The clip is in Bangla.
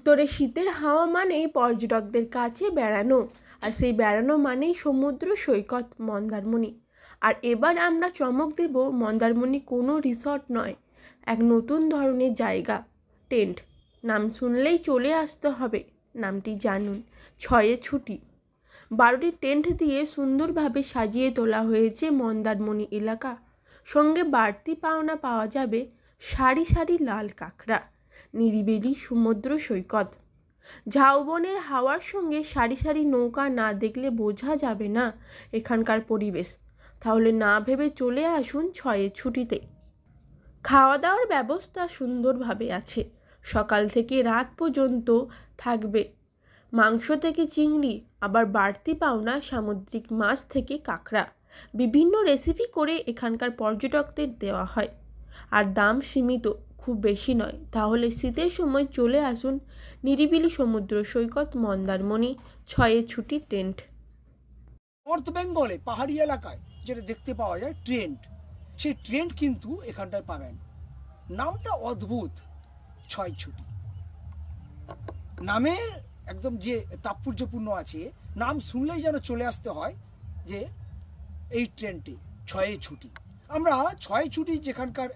উত্তরে শীতের হাওয়া মানেই পর্যটকদের কাছে বেড়ানো, আর সেই বেড়ানো মানেই সমুদ্র সৈকত মন্দারমণি। আর এবার আমরা চমক দেব, মন্দারমণি কোনো রিসর্ট নয়, এক নতুন ধরনের জায়গা, টেন্ট। নাম শুনলেই চলে আসতে হবে, নামটি জানুন, ছয়ে ছুটি। 12টি টেন্ট দিয়ে সুন্দরভাবে সাজিয়ে তোলা হয়েছে মন্দারমণি এলাকা। সঙ্গে বাড়তি পাওনা পাওয়া যাবে সারি সারি লাল কাঁকড়া, নিরিবিলি সমুদ্র সৈকত, ঝাউবনের হাওয়ার সঙ্গে সারি সারি নৌকা না দেখলে বোঝা যাবে না এখানকার পরিবেশ। তাহলে না ভেবে চলে আসুন ছয়ে ছুটিতে। খাওয়া দাওয়ার ব্যবস্থা সুন্দরভাবে আছে, সকাল থেকে রাত পর্যন্ত থাকবে মাংস থেকে চিংড়ি, আবার বাড়তি পাওনা সামুদ্রিক মাছ থেকে কাঁকড়া। বিভিন্ন রেসিপি করে এখানকার পর্যটকদের দেওয়া হয়, আর দাম সীমিত, খুব বেশি নয়। তাহলে শীতের সময় চলে আসুন নিরিবিলি সমুদ্র সৈকত মন্দারমণি, ছয়ে ছুটি টেন্ট। নর্থ বেঙ্গলে পাহাড়ি এলাকায় যেটা দেখতে পাওয়া যায় ট্রেন্ট, সেই ট্রেন্ট কিন্তু এখানটায় পাবেন। নামটা অদ্ভুত, ছয় ছুটি। নামের একদম যে তাৎপর্যপূর্ণ আছে, নাম শুনলেই যেন চলে আসতে হয় যে এই ট্রেনটি ছয়ে ছুটি। আমরা ছয় ছুটি যেখানকার